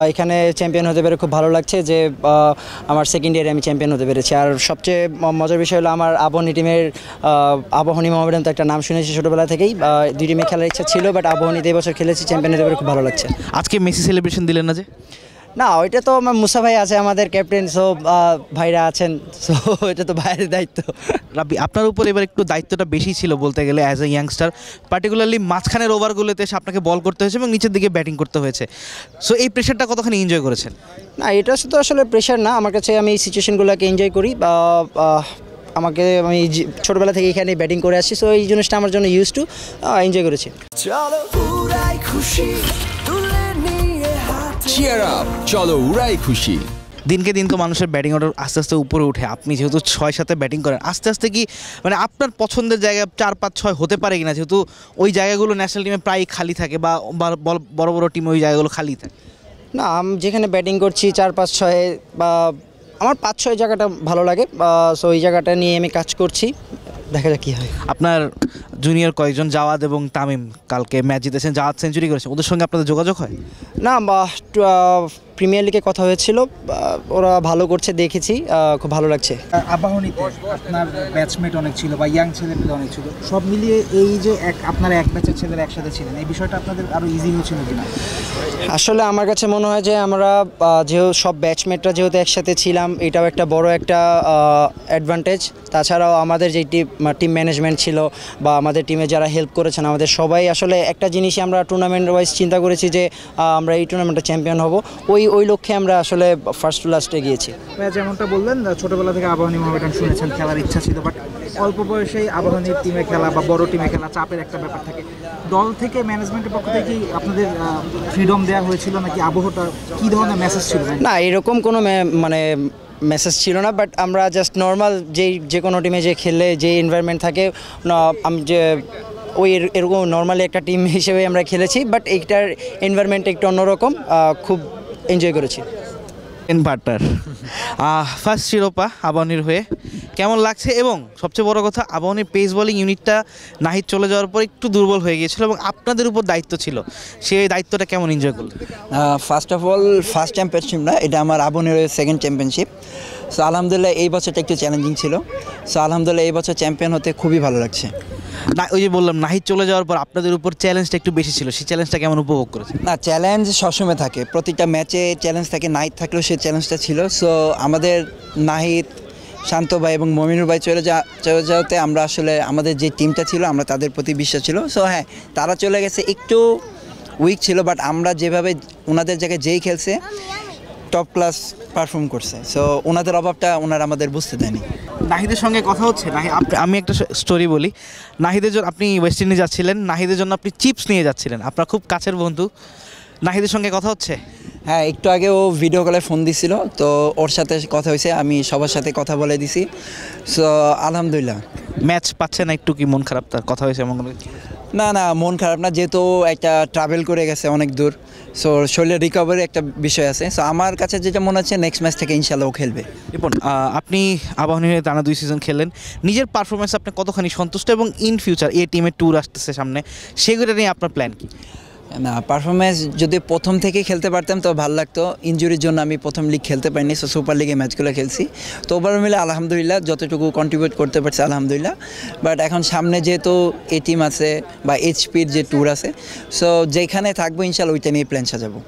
এখানে চ্যাম্পিয়ন হতে পেরে খুব ভালো লাগছে যে আমার সেকেন্ড ইয়ারে আমি চ্যাম্পিয়ন হতে পেরেছি। আর সবচেয়ে মজার বিষয় হলো আমার আবাহনী টিমের আবাহনী মোহামেডান তো একটা নাম শুনেছি ছোটোবেলা থেকেই, দুই টিমে খেলার ইচ্ছা ছিল, বাট আবাহনীতে এবছর খেলেছি, চ্যাম্পিয়ন হতে পেরে খুব ভালো লাগছে। আজকে মেসি সেলিব্রেশন দিলেন না যে? না, ওইটা তো আমার মুসা ভাই আছে, আমাদের ক্যাপ্টেন, সো ভাইরা আছেন, সো এটা তো ভাইয়ের দায়িত্ব। রাব্বি, আপনার উপর এবার একটু দায়িত্বটা বেশি ছিল বলতে গেলে অ্যাজ এ ইয়াংস্টার, পার্টিকুলারলি মাঝখানের ওভারগুলোতে এসে আপনাকে বল করতে হয়েছে এবং নিচের দিকে ব্যাটিং করতে হয়েছে। সো এই প্রেশারটা কতখানি এনজয় করেছেন? না, এটা শুধু আসলে প্রেশার না, আমার কাছে আমি এই সিচুয়েশনগুলোকে এনজয় করি। আমি ছোটোবেলা থেকে এখানে ব্যাটিং করে আসছি, সো এই জিনিসটা আমার জন্য ইউজ টু, এনজয় করেছি। চলো উড়াই খুশি। দিনকে দিন তো মানুষের ব্যাটিং অর্ডার আস্তে আস্তে উপরে উঠে, আপনি যেহেতু 6-7 ব্যাটিং করেন, আস্তে আস্তে কি মানে আপনার পছন্দের জায়গা 4-5-6 হতে পারে কিনা, যেহেতু ওই জায়গাগুলো ন্যাশনাল টিমে প্রায় খালি থাকে বা বড় বড় টিমে ওই জায়গাগুলো খালি থাকে? না, আমি যেখানে ব্যাটিং করছি 4-5-6 বা আমার 5-6 জায়গাটা ভালো লাগে, সো এই জায়গাটা নিয়ে আমি কাজ করছি, দেখা যাক কী হয়। আপনার জুনিয়র কয়েকজন জাওয়াদ এবং তামিম কালকে ম্যাচ জিতেছেন, জাওয়াদ সেঞ্চুরি করেছে, ওদের সঙ্গে আপনাদের যোগাযোগ হয়? না, প্রিমিয়ার লিগে কথা হয়েছিল, ওরা ভালো করছে, দেখেছি, খুব ভালো লাগছে। আবাহনীতে আপনার ব্যাচমেট অনেক ছিল বা ইয়াং ছেলেমেয়ে অনেক ছিল, সব মিলিয়ে এই যে আপনার এক ব্যাচের ছেলেরা একসাথে ছিলেন, এই বিষয়টা আপনাদের আরও ইজি হয়েছিল কিনা? আসলে আমার কাছে মনে হয় যে আমরা যেহেতু সব ব্যাচমেটরা যেহেতু একসাথে ছিলাম, এটাও একটা বড় একটা অ্যাডভান্টেজ। তাছাড়াও আমাদের যে টিম ম্যানেজমেন্ট ছিল বা আমাদের টিমে যারা হেল্প করেছেন, আমাদের সবাই আসলে একটা জিনিসই আমরা টুর্নামেন্ট ওয়াইজ চিন্তা করেছি যে আমরা এই টুর্নামেন্টে চ্যাম্পিয়ন হব, ওই লক্ষ্যে আমরা আসলে ফার্স্ট টু লাস্টে গিয়েছি। যেমনটা বললেন, ছোটোবেলা থেকে আবাহনী মোহামেডান শুনেছেন, খেলার ইচ্ছা ছিল, বাট অল্প বয়সেই আবাহনীর টিমে খেলা বা বড় টিমে খেলা চাপের একটা ব্যাপার থাকে। দল থেকে ম্যানেজমেন্টের পক্ষ থেকে আপনাদের ফ্রিডম দেওয়া হয়েছিল নাকি? আবহাওয়াটা কী ধরনের মেসেজ ছিল? না, এরকম কোনো মানে মেসেজ ছিল না, বাট আমরা জাস্ট নর্মাল যে কোনো টিমে যে খেললে যে এনভায়রনমেন্ট থাকে, আমি যে এরকম নর্মালি একটা টিম হিসেবে আমরা খেলেছি, বাট এইটার এনভায়রনমেন্ট একটু অন্যরকম, খুব এনজয় করেছি। পার্টনার ফার্স্ট শিরোপা আবাহনীর হয়ে কেমন লাগছে? এবং সবচেয়ে বড় কথা, আবাহনীর পেস বোলিং ইউনিটটা নাহিদ চলে যাওয়ার পর একটু দুর্বল হয়ে গিয়েছিল এবং আপনাদের উপর দায়িত্ব ছিল, সেই দায়িত্বটা কেমন এনজয় করলেন? First of all, first championship না, এটা আমার আবাহনীর সেকেন্ড চ্যাম্পিয়নশিপ। সো আলহামদুলিল্লাহ এই বছরটা একটু চ্যালেঞ্জিং ছিল। সো আলহামদুলিল্লাহ এই বছর চ্যাম্পিয়ন হতে খুবই ভালো লাগছে। না, ওই যে বললাম নাহিদ চলে যাওয়ার পর আপনাদের উপর চ্যালেঞ্জটা একটু বেশি ছিল, সেই চ্যালেঞ্জটা কেমন উপভোগ করেছেন? না, চ্যালেঞ্জ সবসময় থাকে, প্রতিটা ম্যাচে চ্যালেঞ্জ থাকে, নাহিদ থাকলেও সেই চ্যালেঞ্জটা ছিল। সো আমাদের নাহিদ, শান্ত ভাই এবং মমিনুর ভাই চলে যাওয়াতে আমরা আসলে আমাদের যে টিমটা ছিল, আমরা তাদের প্রতি বিশ্বাস ছিল। সো হ্যাঁ, তারা চলে গেছে, একটু উইক ছিল, বাট আমরা যেভাবে ওনাদের জায়গায় যেই খেলছে টপ ক্লাস পারফর্ম করছে। সো ওনাদের অভাবটা ওনারা আমাদের বুঝতে দেয়নি। নাহিদের সঙ্গে কথা হচ্ছে? আমি একটা স্টোরি বলি। নাহিদের জন্য আপনি ওয়েস্ট ইন্ডিজ যাচ্ছিলেন, নাহিদের জন্য আপনি চিপস নিয়ে যাচ্ছিলেন, আপনার খুব কাছের বন্ধু, নাহিদের সঙ্গে কথা হচ্ছে? হ্যাঁ, একটু আগে ও ভিডিও কলে ফোন দিছিল, তো ওর সাথে কথা হয়েছে, আমি সবার সাথে কথা বলে দিছি। সো আলহামদুলিল্লাহ। ম্যাচ পাচ্ছে না, একটু কি মন খারাপ? তার কথা হয়েছে এমন? না, মন খারাপ না, যেহেতু একটা ট্রাভেল করে গেছে অনেক দূর, সো শরীরের রিকভারি একটা বিষয় আছে। সো আমার কাছে যেটা মনে হচ্ছে নেক্সট ম্যাচ থেকে ইনশাল্লাহ ও খেলবে। রিপন, আপনি আবাহনী হয়ে টানা 2 সিজন খেললেন, নিজের পারফরমেন্স আপনি কতখানি সন্তুষ্ট এবং ইন ফিউচার এই টিমের ট্যুর আসতেছে সামনে, সেগুলো নিয়ে আপনার প্ল্যান কি? না, পারফরমেন্স যদি প্রথম থেকেই খেলতে পারতাম তো ভালো লাগতো। ইনজুরির জন্য আমি প্রথম লিগ খেলতে পারিনি, সো সুপার লিগে ম্যাচগুলো খেলছি। তো ওভারঅল মিলে আলহামদুলিল্লাহ যতটুকু কন্ট্রিবিউট করতে পারছি আলহামদুলিল্লাহ। বাট এখন সামনে যেহেতু এ টিম আছে বা এইচপির যে ট্যুর আছে, সো যেখানে থাকবো ইনশাল্লাহ ওইটা নিয়ে প্ল্যান সাজাবো।